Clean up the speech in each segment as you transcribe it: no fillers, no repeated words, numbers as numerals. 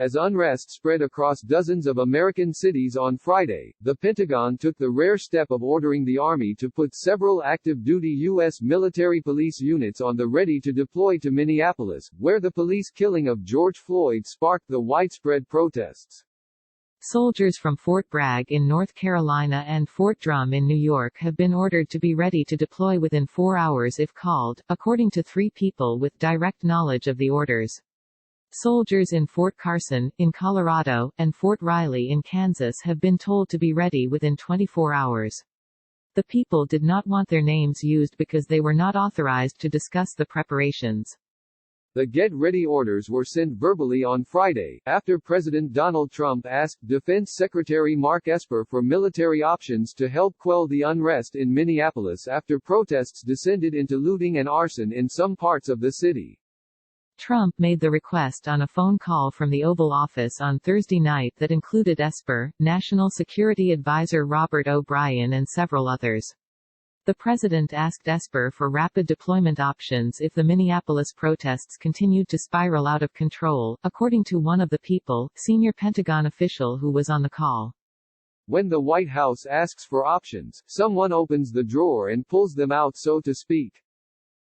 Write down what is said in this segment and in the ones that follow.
As unrest spread across dozens of American cities on Friday, the Pentagon took the rare step of ordering the Army to put several active-duty U.S. military police units on the ready to deploy to Minneapolis, where the police killing of George Floyd sparked the widespread protests. Soldiers from Fort Bragg in North Carolina and Fort Drum in New York have been ordered to be ready to deploy within 4 hours if called, according to 3 people with direct knowledge of the orders. Soldiers in Fort Carson, in Colorado, and Fort Riley in Kansas have been told to be ready within 24 hours. The people did not want their names used because they were not authorized to discuss the preparations. The get-ready orders were sent verbally on Friday, after President Donald Trump asked Defense Secretary Mark Esper for military options to help quell the unrest in Minneapolis after protests descended into looting and arson in some parts of the city. Trump made the request on a phone call from the Oval Office on Thursday night that included Esper, National Security Advisor Robert O'Brien and several others. The president asked Esper for rapid deployment options if the Minneapolis protests continued to spiral out of control, according to one of the people, senior Pentagon official who was on the call. When the White House asks for options, someone opens the drawer and pulls them out, so to speak.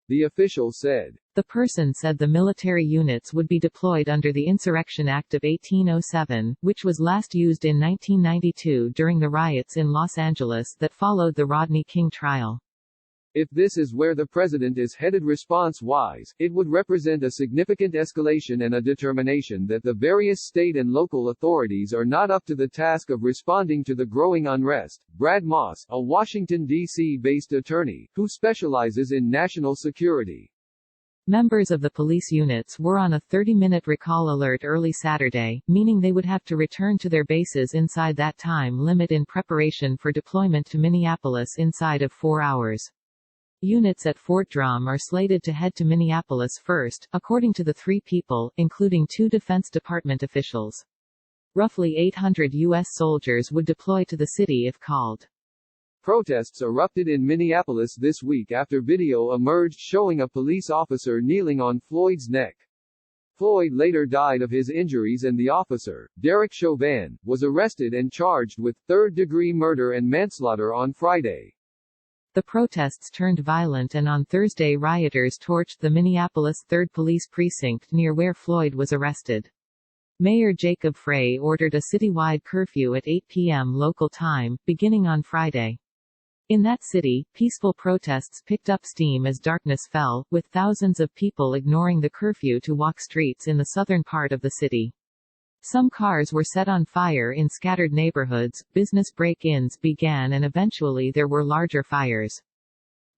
The official said. The person said the military units would be deployed under the Insurrection Act of 1807, which was last used in 1992 during the riots in Los Angeles that followed the Rodney King trial. If this is where the president is headed response-wise, it would represent a significant escalation and a determination that the various state and local authorities are not up to the task of responding to the growing unrest. Brad Moss, a Washington, D.C.-based attorney, who specializes in national security. Members of the police units were on a 30-minute recall alert early Saturday, meaning they would have to return to their bases inside that time limit in preparation for deployment to Minneapolis inside of 4 hours. Units at Fort Drum are slated to head to Minneapolis first, according to the 3 people, including 2 Defense Department officials. Roughly 800 U.S. soldiers would deploy to the city if called. Protests erupted in Minneapolis this week after video emerged showing a police officer kneeling on Floyd's neck. Floyd later died of his injuries and the officer, Derek Chauvin, was arrested and charged with third-degree murder and manslaughter on Friday. The protests turned violent and on Thursday rioters torched the Minneapolis 3rd Police Precinct near where Floyd was arrested. Mayor Jacob Frey ordered a citywide curfew at 8 p.m. local time, beginning on Friday. In that city, peaceful protests picked up steam as darkness fell, with thousands of people ignoring the curfew to walk streets in the southern part of the city. Some cars were set on fire in scattered neighborhoods, business break-ins began and eventually there were larger fires.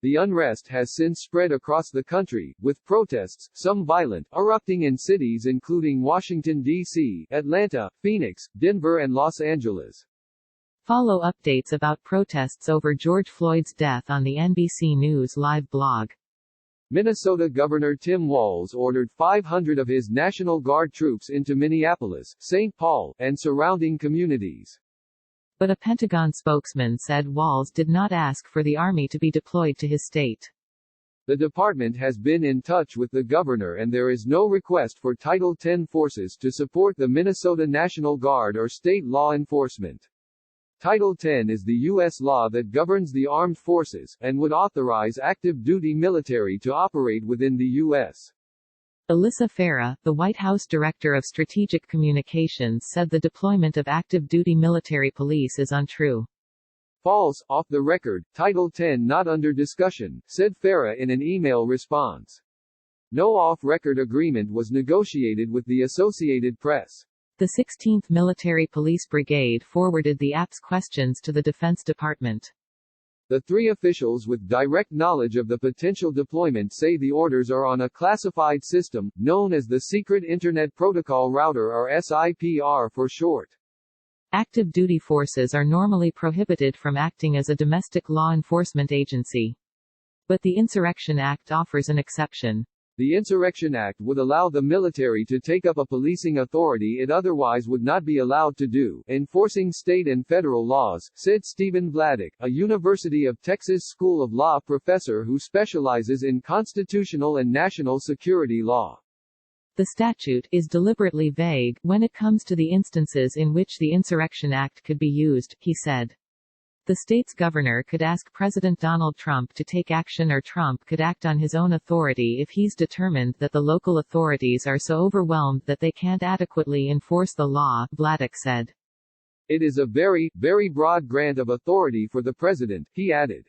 The unrest has since spread across the country, with protests, some violent, erupting in cities including Washington, D.C., Atlanta, Phoenix, Denver and Los Angeles. Follow updates about protests over George Floyd's death on the NBC News Live blog. Minnesota Governor Tim Walz ordered 500 of his National Guard troops into Minneapolis, St. Paul, and surrounding communities. But a Pentagon spokesman said Walz did not ask for the Army to be deployed to his state. The department has been in touch with the governor and there is no request for Title X forces to support the Minnesota National Guard or state law enforcement. Title X is the U.S. law that governs the armed forces, and would authorize active-duty military to operate within the U.S. Alyssa Farah, the White House Director of Strategic Communications, said the deployment of active-duty military police is untrue. False, off the record, Title X not under discussion, said Farah in an email response. No off-record agreement was negotiated with the Associated Press. The 16th Military Police Brigade forwarded the app's questions to the Defense Department. The 3 officials with direct knowledge of the potential deployment say the orders are on a classified system, known as the Secret Internet Protocol Router or SIPR for short. Active duty forces are normally prohibited from acting as a domestic law enforcement agency. But the Insurrection Act offers an exception. The Insurrection Act would allow the military to take up a policing authority it otherwise would not be allowed to do, enforcing state and federal laws, said Stephen Vladeck, a University of Texas School of Law professor who specializes in constitutional and national security law. The statute is deliberately vague when it comes to the instances in which the Insurrection Act could be used, he said. The state's governor could ask President Donald Trump to take action, or Trump could act on his own authority if he's determined that the local authorities are so overwhelmed that they can't adequately enforce the law, Vladeck said. It is a very, very broad grant of authority for the president, he added.